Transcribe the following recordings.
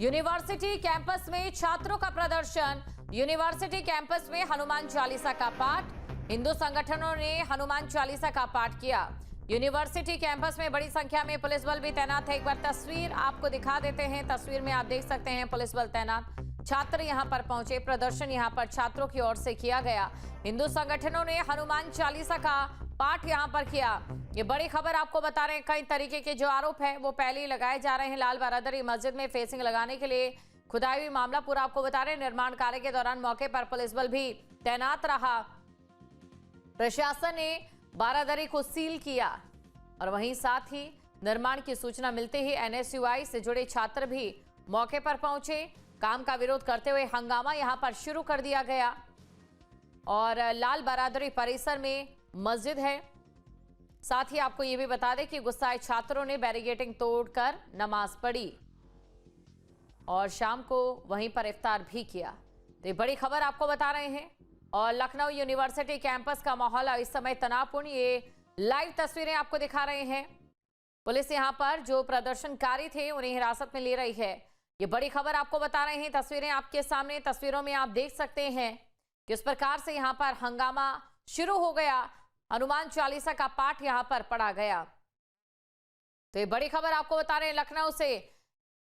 University campus में छात्रों का प्रदर्शन। यूनिवर्सिटी कैंपस में हनुमान चालीसा का पाठ। हिंदू संगठनों ने हनुमान चालीसा का पाठ किया। यूनिवर्सिटी कैंपस में बड़ी संख्या में पुलिस बल भी तैनात है। एक बार तस्वीर आपको दिखा देते हैं। तस्वीर में आप देख सकते हैं पुलिस बल तैनात। छात्र यहां पर पहुंचे। प्रदर्शन यहां पर छात्रों की ओर से किया गया। हिंदू संगठनों ने हनुमान चालीसा का पाठ यहां पर किया। ये बड़ी खबर आपको बता रहे हैं। कई तरीके के जो आरोप है वो पहले ही लगाए जा रहे हैं। लाल बरादरी मस्जिद में फेसिंग लगाने के लिए खुदाई हुई मामला पूरा आपको बता रहे हैं। निर्माण कार्य के दौरान मौके पर पुलिस बल भी तैनात रहा। प्रशासन ने बारादरी को सील किया और वहीं साथ ही निर्माण की सूचना मिलते ही एनएसयूआई से जुड़े छात्र भी मौके पर पहुंचे। काम का विरोध करते हुए हंगामा यहां पर शुरू कर दिया गया और लाल बरादरी परिसर में मस्जिद है। साथ ही आपको यह भी बता दें कि गुस्साए छात्रों ने बैरिकेडिंग तोड़कर नमाज पढ़ी और शाम को वहीं पर इफ्तार भी किया। तो ये बड़ी खबर आपको बता रहे हैं। और लखनऊ यूनिवर्सिटी कैंपस का माहौल इस समय तनावपूर्ण, ये लाइव तस्वीरें आपको दिखा रहे हैं। पुलिस यहां पर जो प्रदर्शनकारी थे उन्हें हिरासत में ले रही है। ये बड़ी खबर आपको बता रहे हैं। तस्वीरें आपके सामने। तस्वीरों में आप देख सकते हैं किस प्रकार से यहां पर हंगामा शुरू हो गया। हनुमान चालीसा का पाठ यहां पर पढ़ा गया। तो ये बड़ी खबर आपको बता रहे हैं लखनऊ से।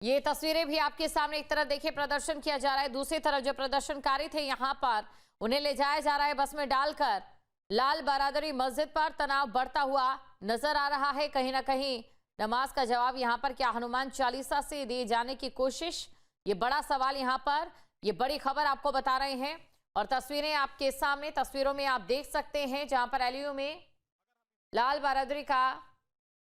ये तस्वीरें भी आपके सामने। एक तरफ देखिए प्रदर्शन किया जा रहा है, दूसरी तरफ जो प्रदर्शनकारी थे यहां पर उन्हें ले जाया जा रहा है बस में डालकर। लाल बरादरी मस्जिद पर तनाव बढ़ता हुआ नजर आ रहा है। कहीं ना कहीं नमाज का जवाब यहां पर क्या हनुमान चालीसा से दिए जाने की कोशिश, ये बड़ा सवाल यहां पर। ये बड़ी खबर आपको बता रहे हैं और तस्वीरें आपके सामने। तस्वीरों में आप देख सकते हैं जहां पर एलयू में लाल बरादरी का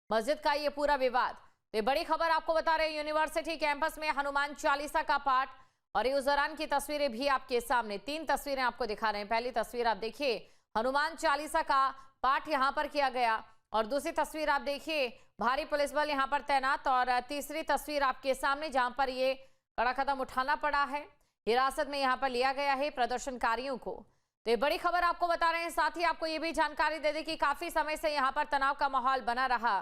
मस्जिद का ये पूरा विवाद। ये बड़ी खबर आपको बता रहे हैं। यूनिवर्सिटी कैंपस में हनुमान चालीसा का पाठ और उस दौरान की तस्वीरें भी आपके सामने। 3 तस्वीरें आपको दिखा रहे हैं। पहली तस्वीर आप देखिए, हनुमान चालीसा का पाठ यहां पर किया गया और दूसरी तस्वीर आप देखिए, भारी पुलिस बल यहां पर तैनात। और तीसरी तस्वीर आपके सामने जहां पर ये कड़ा कदम उठाना पड़ा है, हिरासत में यहां पर लिया गया है प्रदर्शनकारियों को। तो ये बड़ी खबर आपको बता रहे हैं। साथ ही आपको ये भी जानकारी दे दें कि काफी समय से यहां पर तनाव का माहौल बना रहा।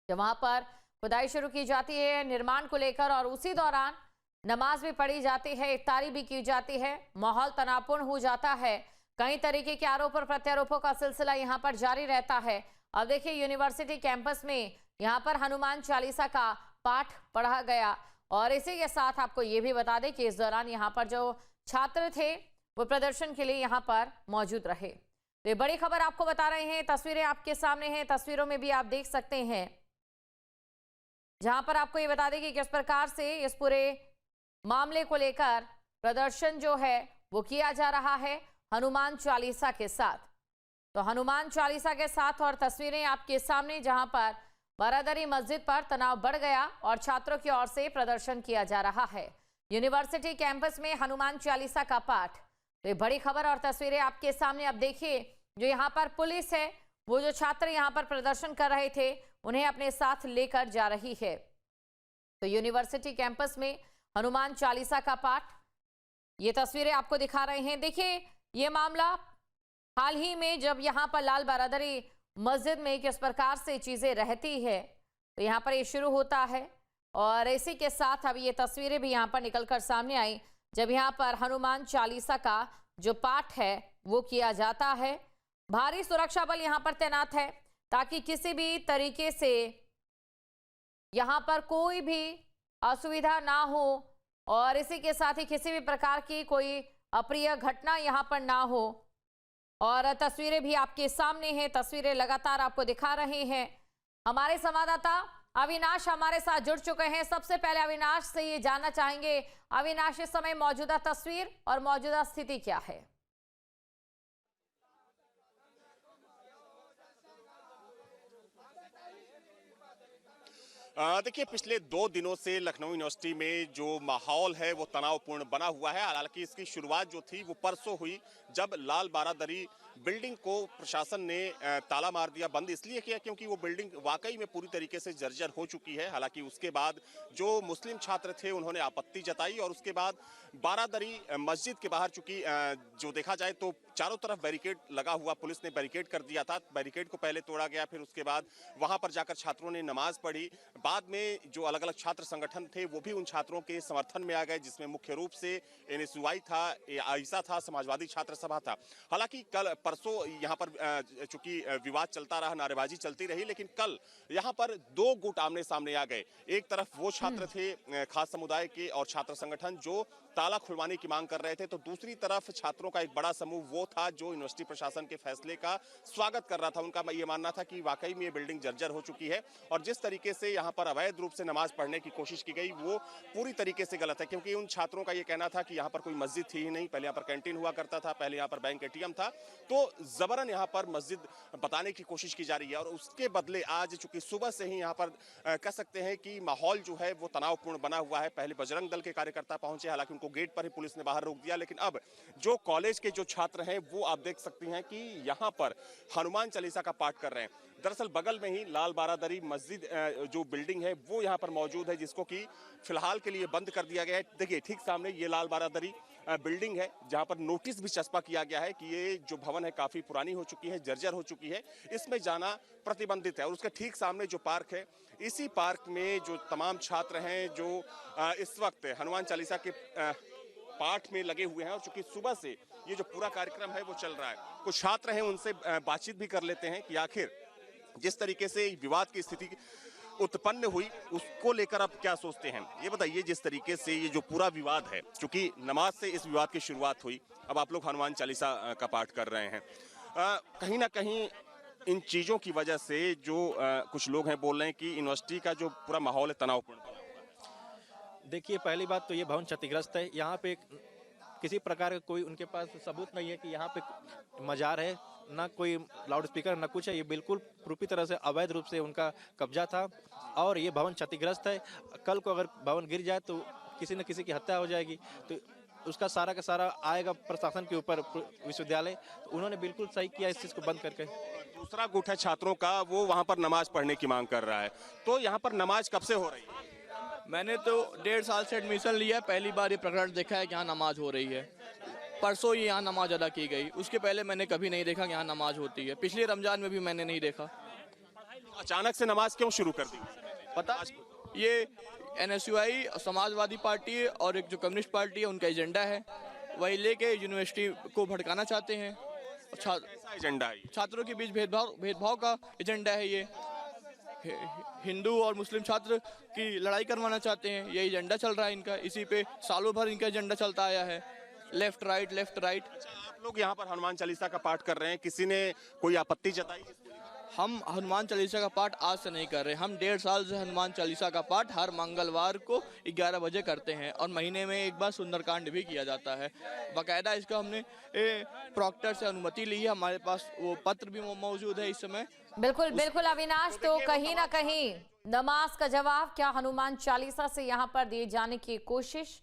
जब वहां पर खुदाई शुरू की जाती है निर्माण को लेकर और उसी दौरान नमाज भी पढ़ी जाती है, इफ्तारी भी की जाती है, माहौल तनावपूर्ण हो जाता है। कई तरीके के आरोप और प्रत्यारोपों का सिलसिला यहां पर जारी रहता है। अब देखिए यूनिवर्सिटी कैंपस में यहां पर हनुमान चालीसा का पाठ पढ़ा गया और इसी के साथ आपको ये भी बता दें कि इस दौरान यहां पर जो छात्र थे वो प्रदर्शन के लिए यहां पर मौजूद रहे। तो ये बड़ी खबर आपको बता रहे हैं। तस्वीरें आपके सामने हैं। तस्वीरों में भी आप देख सकते हैं जहां पर आपको ये बता दें कि किस प्रकार से इस पूरे मामले को लेकर प्रदर्शन जो है वो किया जा रहा है हनुमान चालीसा के साथ। तो हनुमान चालीसा के साथ और तस्वीरें आपके सामने जहां पर बरादरी मस्जिद पर तनाव बढ़ गया और छात्रों की ओर से प्रदर्शन किया जा रहा है। यूनिवर्सिटी कैंपस में हनुमान चालीसा का पाठ। तो ये बड़ी खबर और तस्वीरें आपके सामने। अब देखिए जो यहाँ पर पुलिस है वो जो छात्र यहाँ पर प्रदर्शन कर रहे थे उन्हें अपने साथ लेकर जा रही है। तो यूनिवर्सिटी कैंपस में हनुमान चालीसा का पाठ, ये तस्वीरें आपको दिखा रहे हैं। देखिए ये मामला हाल ही में जब यहाँ पर लाल बरादरी मस्जिद में किस प्रकार से चीजें रहती है तो यहाँ पर ये शुरू होता है और इसी के साथ अब ये तस्वीरें भी यहाँ पर निकलकर सामने आई जब यहाँ पर हनुमान चालीसा का जो पाठ है वो किया जाता है। भारी सुरक्षा बल यहाँ पर तैनात है ताकि किसी भी तरीके से यहाँ पर कोई भी असुविधा ना हो और इसी के साथ ही किसी भी प्रकार की कोई अप्रिय घटना यहाँ पर ना हो। और तस्वीरें भी आपके सामने हैं। तस्वीरें लगातार आपको दिखा रहे हैं। हमारे संवाददाता अविनाश हमारे साथ जुड़ चुके हैं। सबसे पहले अविनाश से ये जानना चाहेंगे, अविनाश इस समय मौजूदा तस्वीर और मौजूदा स्थिति क्या है? देखिए पिछले 2 दिनों से लखनऊ यूनिवर्सिटी में जो माहौल है वो तनावपूर्ण बना हुआ है। हालांकि इसकी शुरुआत जो थी वो परसों हुई जब लाल बरादरी बिल्डिंग को प्रशासन ने ताला मार दिया। बंद इसलिए किया क्योंकि वो बिल्डिंग वाकई में पूरी तरीके से जर्जर हो चुकी है। हालांकि उसके बाद जो मुस्लिम छात्र थे उन्होंने आपत्ति जताई और उसके बाद बारादरी मस्जिद के बाहर चूंकि जो देखा जाए तो चारों तरफ बैरिकेड लगा हुआ, पुलिस ने बैरिकेड कर दिया था। बैरिकेड को पहले तोड़ा गया, फिर उसके बाद वहां पर जाकर छात्रों ने नमाज पढ़ी। बाद में जो अलग अलग छात्र संगठन थे वो भी उन छात्रों के समर्थन में आ गए, जिसमें मुख्य रूप से एनएसयूआई था, आइसा था, समाजवादी छात्र सभा था। हालांकि कल परसों यहाँ पर चूंकि विवाद चलता रहा, नारेबाजी चलती रही, लेकिन कल यहाँ पर दो गुट आमने सामने आ गए। एक तरफ वो छात्र थे खास समुदाय के और छात्र संगठन जो ताला खुलवाने की मांग कर रहे थे, तो दूसरी तरफ छात्रों का एक बड़ा समूह वो था जो यूनिवर्सिटी प्रशासन के फैसले का स्वागत कर रहा था। उनका ये मानना था कि वाकई में ये बिल्डिंग जर्जर हो चुकी है और जिस तरीके से यहाँ पर अवैध रूप से नमाज पढ़ने की कोशिश की गई वो पूरी तरीके से गलत है, क्योंकि उन छात्रों का ये कहना था कि यहाँ पर कोई मस्जिद थी ही नहीं। पहले यहाँ पर कैंटीन हुआ करता था, पहले यहाँ पर बैंक एटीएम था, तो जबरन यहाँ पर मस्जिद बताने की कोशिश की जा रही है। और उसके बदले आज चूंकि सुबह से ही यहाँ पर कह सकते हैं कि माहौल जो है वो तनावपूर्ण बना हुआ है। पहले बजरंग दल के कार्यकर्ता पहुंचे, हालांकि उनको गेट पर ही पुलिस ने बाहर रोक दिया, लेकिन अब जो कॉलेज के जो छात्र हैं वो आप देख सकती हैं कि यहाँ पर हनुमान चालीसा का पाठ कर रहे हैं। दरअसल बगल में ही लाल बारादरी मस्जिद जो बिल्डिंग है वो यहाँ पर मौजूद है, जिसको कि फिलहाल के लिए बंद कर दिया गया है। देखिए ठीक सामने ये लाल बारादरी बिल्डिंग है, जहाँ पर नोटिस भी चस्पा किया गया है कि ये जो भवन है काफी पुरानी हो चुकी है, जर्जर हो चुकी है, इसमें जाना प्रतिबंधित है। और उसके ठीक सामने जो पार्क है, इसी पार्क में जो तमाम छात्र हैं जो इस वक्त हनुमान चालीसा के पाठ में लगे हुए हैं, और चूंकि सुबह से ये जो पूरा कार्यक्रम है वो चल रहा है, कुछ छात्र हैं उनसे बातचीत भी कर लेते हैं कि आखिर जिस तरीके से विवाद की स्थिति उत्पन्न हुई उसको लेकर आप क्या सोचते हैं। ये बताइए, जिस तरीके से ये जो पूरा विवाद है, चूंकि नमाज से इस विवाद की शुरुआत हुई, अब आप लोग हनुमान चालीसा का पाठ कर रहे हैं, कहीं ना कहीं इन चीजों की वजह से जो कुछ लोग हैं बोल रहे हैं कि यूनिवर्सिटी का जो पूरा माहौल है तनावपूर्ण बना हुआ है। देखिए, पहली बात तो ये भवन क्षतिग्रस्त है। यहाँ पे किसी प्रकार का कोई उनके पास सबूत नहीं है कि यहाँ पे मजार है, ना कोई लाउड स्पीकर, ना कुछ है। ये बिल्कुल पूरी तरह से अवैध रूप से उनका कब्जा था और ये भवन क्षतिग्रस्त है। कल को अगर भवन गिर जाए तो किसी न किसी की हत्या हो जाएगी, तो उसका सारा का सारा आएगा प्रशासन के ऊपर, विश्वविद्यालय। तो उन्होंने बिल्कुल सही किया इस चीज़ को बंद करके। दूसरा गुट है छात्रों का, वो वहाँ पर नमाज पढ़ने की मांग कर रहा है, तो यहाँ पर नमाज कब से हो रही है? मैंने तो 1.5 साल से एडमिशन लिया है, पहली बार ये प्रकरण देखा है कि यहाँ नमाज हो रही है। परसों ही यहाँ नमाज अदा की गई, उसके पहले मैंने कभी नहीं देखा कि यहाँ नमाज होती है। पिछले रमजान में भी मैंने नहीं देखा। अचानक से नमाज क्यों शुरू कर दी? पता, ये एनएसयूआई समाजवादी पार्टी और एक जो कम्युनिस्ट पार्टी है उनका एजेंडा है, वही लेके यूनिवर्सिटी को भड़काना चाहते हैं। ऐसा एजेंडा है? छात्रों के बीच भेदभाव का एजेंडा है ये। हिंदू और मुस्लिम छात्र की लड़ाई करवाना चाहते हैं, ये एजेंडा चल रहा है इनका। इसी पे सालों भर इनका एजेंडा चलता आया है, लेफ्ट राइट लेफ्ट राइट। आप लोग यहाँ पर हनुमान चालीसा का पाठ कर रहे हैं, किसी ने कोई आपत्ति जताई? हम हनुमान चालीसा का पाठ आज से नहीं कर रहे, हम 1.5 साल से हनुमान चालीसा का पाठ हर मंगलवार को 11 बजे करते हैं और महीने में एक बार सुंदरकांड भी किया जाता है। बाकायदा इसका हमने प्रॉक्टर से अनुमति ली है, हमारे पास वो पत्र भी मौजूद है इस समय। बिल्कुल बिल्कुल अविनाश, तो कहीं ना कहीं नमाज का जवाब क्या हनुमान चालीसा से यहाँ पर दिए जाने की कोशिश।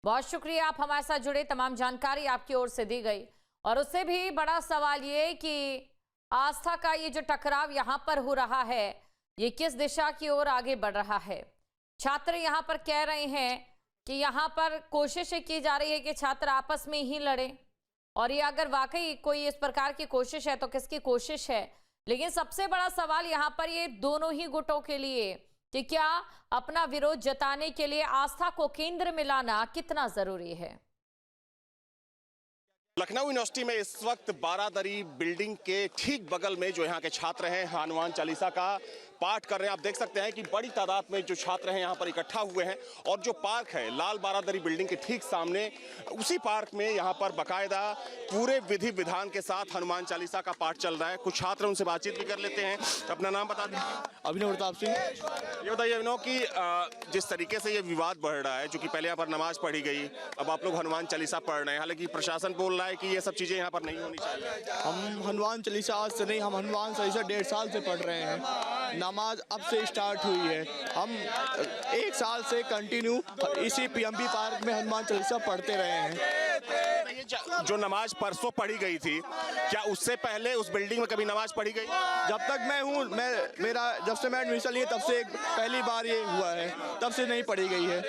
बहुत शुक्रिया, आप हमारे साथ जुड़े, तमाम जानकारी आपकी ओर से दी गई। और उससे भी बड़ा सवाल ये कि आस्था का ये जो टकराव यहाँ पर हो रहा है, ये किस दिशा की ओर आगे बढ़ रहा है। छात्र यहाँ पर कह रहे हैं कि यहाँ पर कोशिश की जा रही है कि छात्र आपस में ही लड़ें, और ये अगर वाकई कोई इस प्रकार की कोशिश है तो किसकी कोशिश है। लेकिन सबसे बड़ा सवाल यहाँ पर ये दोनों ही गुटों के लिए कि क्या अपना विरोध जताने के लिए आस्था को केंद्र में लाना कितना जरूरी है। लखनऊ यूनिवर्सिटी में इस वक्त बारादरी बिल्डिंग के ठीक बगल में जो यहाँ के छात्र हैं हनुमान चालीसा का पाठ कर रहे हैं। आप देख सकते हैं कि बड़ी तादाद में जो छात्र हैं यहाँ पर इकट्ठा हुए हैं, और जो पार्क है लाल बारादरी बिल्डिंग के ठीक सामने, उसी पार्क में यहाँ पर बाकायदा पूरे विधि विधान के साथ हनुमान चालीसा का पाठ चल रहा है। कुछ छात्र उनसे बातचीत भी कर लेते हैं। अपना नाम बता दें। अभिनव प्रताप सिंह। ये बताइए अभिनव कि जिस तरीके से ये विवाद बढ़ रहा है, चूंकि पहले यहाँ पर नमाज पढ़ी गई, अब आप लोग हनुमान चालीसा पढ़ रहे हैं, हालांकि प्रशासन बोल रहा है कि ये सब चीजें यहाँ पर नहीं होनी चाहिए। हम हनुमान चालीसा आज से नहीं, हम हनुमान चालीसा 1.5 साल से पढ़ रहे हैं। नमाज अब से स्टार्ट हुई है, हम 1 साल से कंटिन्यू इसी पीएमबी पार्क में हनुमान चालीसा पढ़ते रहे हैं। जो नमाज परसों पढ़ी गई थी, क्या उससे पहले उस बिल्डिंग में कभी नमाज पढ़ी गई? जब तक मैं हूँ, जब से मैं एडमिशन लिया तब से पहली बार ये हुआ है, तब से नहीं पढ़ी गई है,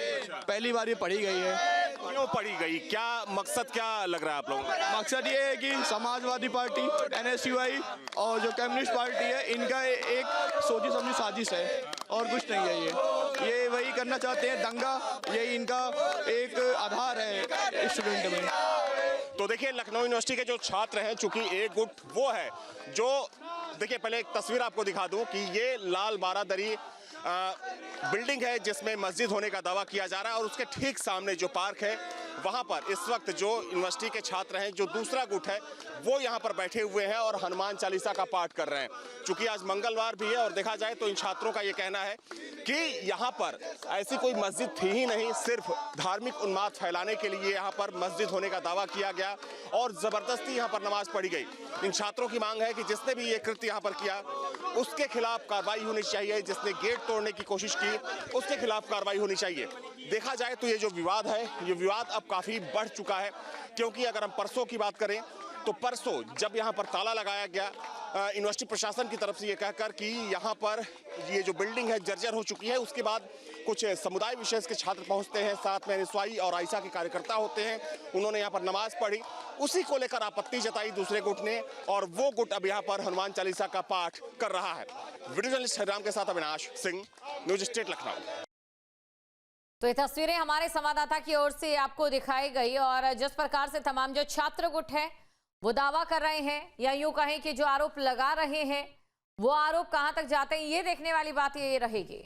पहली बार ये पढ़ी गई है। क्यों पढ़ी गई, क्या मकसद क्या लग रहा है आप लोगों को? मकसद ये है कि समाजवादी पार्टी, NSUI और जो कम्युनिस्ट पार्टी है, इनका एक सोची समझी साजिश है और कुछ नहीं है। ये वही करना चाहते हैं, दंगा, यही इनका एक आधार है स्टूडेंट में। तो देखिए, लखनऊ यूनिवर्सिटी के जो छात्र हैं, चूंकि एक गुट वो है जो, देखिए पहले एक तस्वीर आपको दिखा दूं कि ये लाल बारादरी बिल्डिंग है जिसमें मस्जिद होने का दावा किया जा रहा है, और उसके ठीक सामने जो पार्क है वहां पर इस वक्त जो यूनिवर्सिटी के छात्र हैं, जो दूसरा गुट है, वो यहां पर बैठे हुए हैं और हनुमान चालीसा का पाठ कर रहे हैं। चूंकि आज मंगलवार भी है और देखा जाए तो इन छात्रों का ये कहना है कि यहाँ पर ऐसी कोई मस्जिद थी ही नहीं, सिर्फ धार्मिक उन्माद फैलाने के लिए यहाँ पर मस्जिद होने का दावा किया गया और जबरदस्ती यहाँ पर नमाज पढ़ी गई। इन छात्रों की मांग है कि जिसने भी ये कृत्य यहाँ पर किया उसके खिलाफ कार्रवाई होनी चाहिए, जिसने गेट तोड़ने की कोशिश की उसके खिलाफ कार्रवाई होनी चाहिए। देखा जाए तो ये जो विवाद है, ये विवाद अब काफी बढ़ चुका है, क्योंकि अगर हम परसों की बात करें तो परसों जब यहाँ पर ताला लगाया गया यूनिवर्सिटी प्रशासन की तरफ से ये कहकर कि यहाँ पर ये जो बिल्डिंग है जर्जर हो चुकी है, उसके बाद कुछ समुदाय विशेष के छात्र पहुंचते हैं, साथ में NSUI और आइसा के कार्यकर्ता होते हैं, उन्होंने यहाँ पर नमाज पढ़ी, उसी को लेकर आपत्ति जताई दूसरे गुट ने, और वो गुट अब यहाँ पर हनुमान चालीसा का पाठ कर रहा है। वीडियो जर्नलिस्ट हरिराम के साथ अविनाश सिंह, न्यूज स्टेट लखनऊ। तो ये तस्वीरें हमारे संवाददाता की ओर से आपको दिखाई गई, और जिस प्रकार से तमाम जो छात्र गुट है वो दावा कर रहे हैं, या यूं कहें कि जो आरोप लगा रहे हैं वो आरोप कहां तक जाते हैं, ये देखने वाली बात ये रहेगी।